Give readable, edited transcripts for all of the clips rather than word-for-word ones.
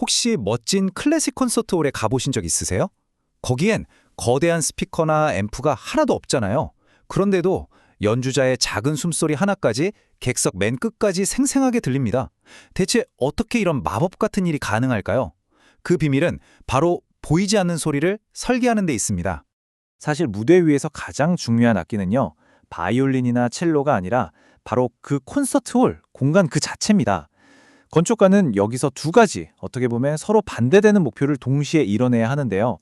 혹시 멋진 클래식 콘서트홀에 가보신 적 있으세요? 거기엔 거대한 스피커나 앰프가 하나도 없잖아요. 그런데도 연주자의 작은 숨소리 하나까지 객석 맨 끝까지 생생하게 들립니다. 대체 어떻게 이런 마법 같은 일이 가능할까요? 그 비밀은 바로 보이지 않는 소리를 설계하는 데 있습니다. 사실 무대 위에서 가장 중요한 악기는요, 바이올린이나 첼로가 아니라 바로 그 콘서트홀, 공간 그 자체입니다. 건축가는 여기서 두 가지, 어떻게 보면 서로 반대되는 목표를 동시에 이뤄내야 하는데요.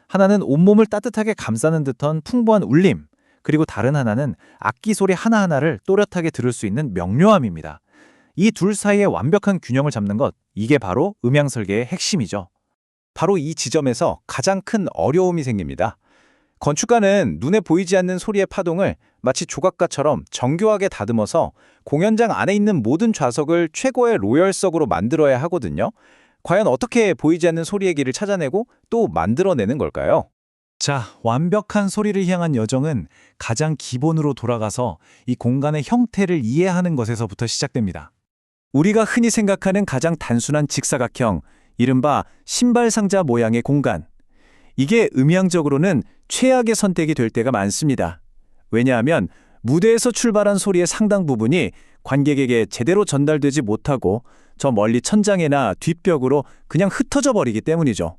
하나는 온몸을 따뜻하게 감싸는 듯한 풍부한 울림, 그리고 다른 하나는 악기 소리 하나하나를 또렷하게 들을 수 있는 명료함입니다. 이 둘 사이의 완벽한 균형을 잡는 것, 이게 바로 음향 설계의 핵심이죠. 바로 이 지점에서 가장 큰 어려움이 생깁니다. 건축가는 눈에 보이지 않는 소리의 파동을 마치 조각가처럼 정교하게 다듬어서 공연장 안에 있는 모든 좌석을 최고의 로열석으로 만들어야 하거든요. 과연 어떻게 보이지 않는 소리의 길을 찾아내고 또 만들어내는 걸까요? 자, 완벽한 소리를 향한 여정은 가장 기본으로 돌아가서 이 공간의 형태를 이해하는 것에서부터 시작됩니다. 우리가 흔히 생각하는 가장 단순한 직사각형, 이른바 신발 상자 모양의 공간. 이게 음향적으로는 최악의 선택이 될 때가 많습니다. 왜냐하면 무대에서 출발한 소리의 상당 부분이 관객에게 제대로 전달되지 못하고 저 멀리 천장이나 뒷벽으로 그냥 흩어져 버리기 때문이죠.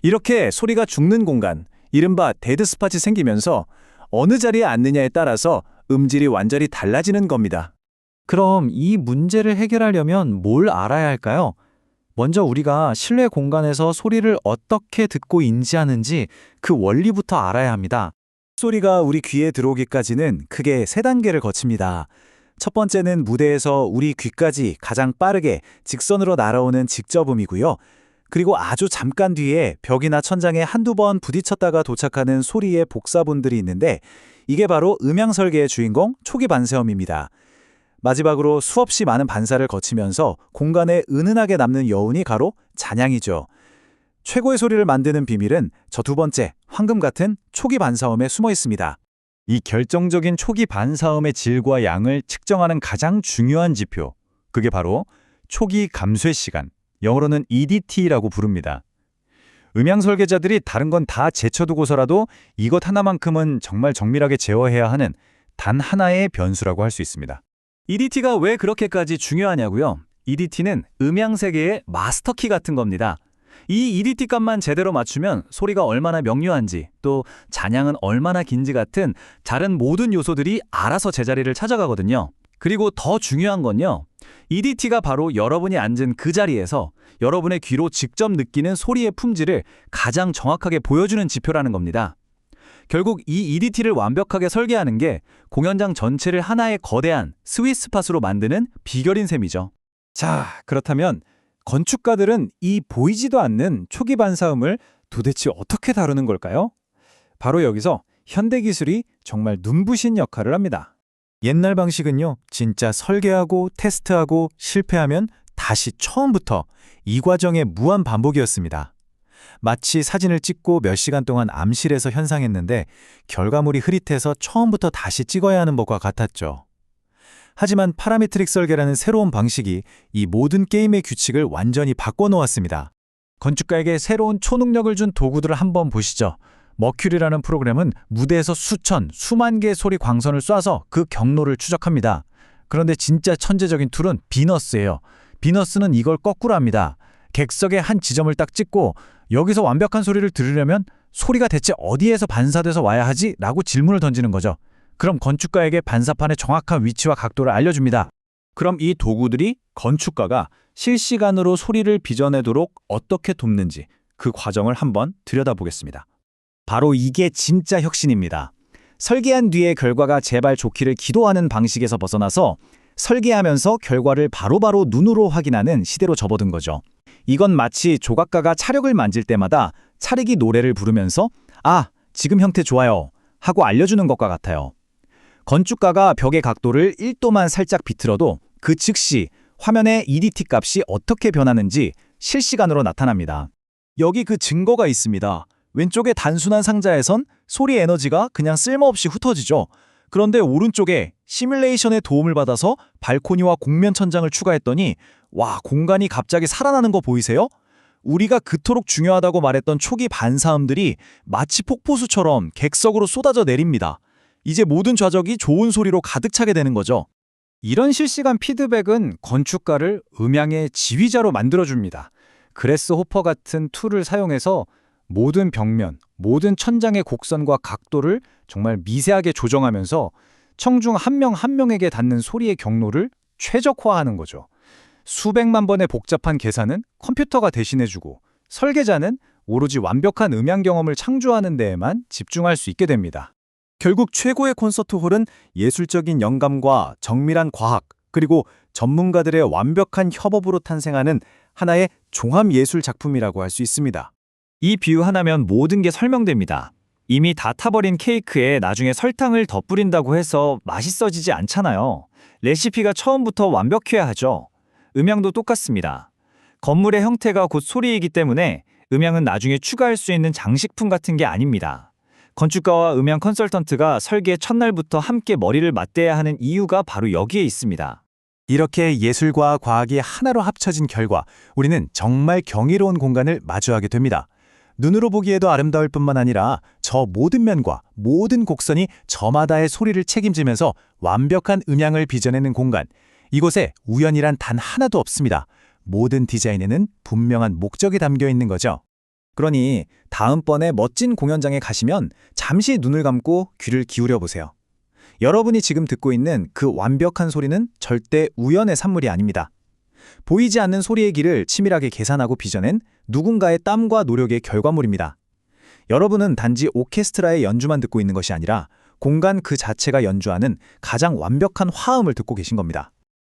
이렇게 소리가 죽는 공간, 이른바 데드스팟이 생기면서 어느 자리에 앉느냐에 따라서 음질이 완전히 달라지는 겁니다. 그럼 이 문제를 해결하려면 뭘 알아야 할까요? 먼저 우리가 실내 공간에서 소리를 어떻게 듣고 인지하는지 그 원리부터 알아야 합니다. 소리가 우리 귀에 들어오기까지는 크게 세 단계를 거칩니다. 첫 번째는 무대에서 우리 귀까지 가장 빠르게 직선으로 날아오는 직접음이고요. 그리고 아주 잠깐 뒤에 벽이나 천장에 한두 번 부딪혔다가 도착하는 소리의 복사본들이 있는데 이게 바로 음향 설계의 주인공 초기 반사음입니다. 마지막으로 수없이 많은 반사를 거치면서 공간에 은은하게 남는 여운이 바로 잔향이죠. 최고의 소리를 만드는 비밀은 저 두 번째, 황금 같은 초기 반사음에 숨어 있습니다. 이 결정적인 초기 반사음의 질과 양을 측정하는 가장 중요한 지표, 그게 바로 초기 감쇄 시간, 영어로는 EDT라고 부릅니다. 음향 설계자들이 다른 건 다 제쳐두고서라도 이것 하나만큼은 정말 정밀하게 제어해야 하는 단 하나의 변수라고 할 수 있습니다. EDT가 왜 그렇게까지 중요하냐고요? EDT는 음향 세계의 마스터키 같은 겁니다. 이 EDT 값만 제대로 맞추면 소리가 얼마나 명료한지 또 잔향은 얼마나 긴지 같은 다른 모든 요소들이 알아서 제자리를 찾아가거든요. 그리고 더 중요한 건요. EDT가 바로 여러분이 앉은 그 자리에서 여러분의 귀로 직접 느끼는 소리의 품질을 가장 정확하게 보여주는 지표라는 겁니다. 결국 이 EDT를 완벽하게 설계하는 게 공연장 전체를 하나의 거대한 스위스팟으로 만드는 비결인 셈이죠. 자, 그렇다면 건축가들은 이 보이지도 않는 초기 반사음을 도대체 어떻게 다루는 걸까요? 바로 여기서 현대기술이 정말 눈부신 역할을 합니다. 옛날 방식은요, 진짜 설계하고 테스트하고 실패하면 다시 처음부터 이 과정의 무한 반복이었습니다. 마치 사진을 찍고 몇 시간 동안 암실에서 현상했는데 결과물이 흐릿해서 처음부터 다시 찍어야 하는 것과 같았죠. 하지만 파라메트릭 설계라는 새로운 방식이 이 모든 게임의 규칙을 완전히 바꿔놓았습니다. 건축가에게 새로운 초능력을 준 도구들을 한번 보시죠. 머큐리라는 프로그램은 무대에서 수천, 수만 개의 소리 광선을 쏴서 그 경로를 추적합니다. 그런데 진짜 천재적인 툴은 비너스예요. 비너스는 이걸 거꾸로 합니다. 객석의 한 지점을 딱 찍고 여기서 완벽한 소리를 들으려면 소리가 대체 어디에서 반사돼서 와야 하지? 라고 질문을 던지는 거죠. 그럼 건축가에게 반사판의 정확한 위치와 각도를 알려줍니다. 그럼 이 도구들이 건축가가 실시간으로 소리를 빚어내도록 어떻게 돕는지 그 과정을 한번 들여다보겠습니다. 바로 이게 진짜 혁신입니다. 설계한 뒤에 결과가 제발 좋기를 기도하는 방식에서 벗어나서 설계하면서 결과를 바로바로 눈으로 확인하는 시대로 접어든 거죠. 이건 마치 조각가가 찰흙을 만질 때마다 찰흙이 노래를 부르면서 아, 지금 형태 좋아요 하고 알려주는 것과 같아요. 건축가가 벽의 각도를 1도만 살짝 비틀어도 그 즉시 화면의 EDT 값이 어떻게 변하는지 실시간으로 나타납니다. 여기 그 증거가 있습니다. 왼쪽의 단순한 상자에선 소리 에너지가 그냥 쓸모없이 흩어지죠. 그런데 오른쪽에 시뮬레이션의 도움을 받아서 발코니와 공면 천장을 추가했더니 와, 공간이 갑자기 살아나는 거 보이세요? 우리가 그토록 중요하다고 말했던 초기 반사음들이 마치 폭포수처럼 객석으로 쏟아져 내립니다. 이제 모든 좌적이 좋은 소리로 가득 차게 되는 거죠. 이런 실시간 피드백은 건축가를 음향의 지휘자로 만들어줍니다. 그레스 호퍼 같은 툴을 사용해서 모든 벽면, 모든 천장의 곡선과 각도를 정말 미세하게 조정하면서 청중 한 명 한 명에게 닿는 소리의 경로를 최적화하는 거죠. 수백만 번의 복잡한 계산은 컴퓨터가 대신해주고 설계자는 오로지 완벽한 음향 경험을 창조하는 데에만 집중할 수 있게 됩니다. 결국 최고의 콘서트홀은 예술적인 영감과 정밀한 과학, 그리고 전문가들의 완벽한 협업으로 탄생하는 하나의 종합예술 작품이라고 할 수 있습니다. 이 비유 하나면 모든 게 설명됩니다. 이미 다 타버린 케이크에 나중에 설탕을 더 뿌린다고 해서 맛있어지지 않잖아요. 레시피가 처음부터 완벽해야 하죠. 음향도 똑같습니다. 건물의 형태가 곧 소리이기 때문에 음향은 나중에 추가할 수 있는 장식품 같은 게 아닙니다. 건축가와 음향 컨설턴트가 설계 첫날부터 함께 머리를 맞대야 하는 이유가 바로 여기에 있습니다. 이렇게 예술과 과학이 하나로 합쳐진 결과 우리는 정말 경이로운 공간을 마주하게 됩니다. 눈으로 보기에도 아름다울 뿐만 아니라 저 모든 면과 모든 곡선이 저마다의 소리를 책임지면서 완벽한 음향을 빚어내는 공간. 이곳에 우연이란 단 하나도 없습니다. 모든 디자인에는 분명한 목적이 담겨 있는 거죠. 그러니 다음번에 멋진 공연장에 가시면 잠시 눈을 감고 귀를 기울여 보세요. 여러분이 지금 듣고 있는 그 완벽한 소리는 절대 우연의 산물이 아닙니다. 보이지 않는 소리의 길을 치밀하게 계산하고 빚어낸 누군가의 땀과 노력의 결과물입니다. 여러분은 단지 오케스트라의 연주만 듣고 있는 것이 아니라 공간 그 자체가 연주하는 가장 완벽한 화음을 듣고 계신 겁니다.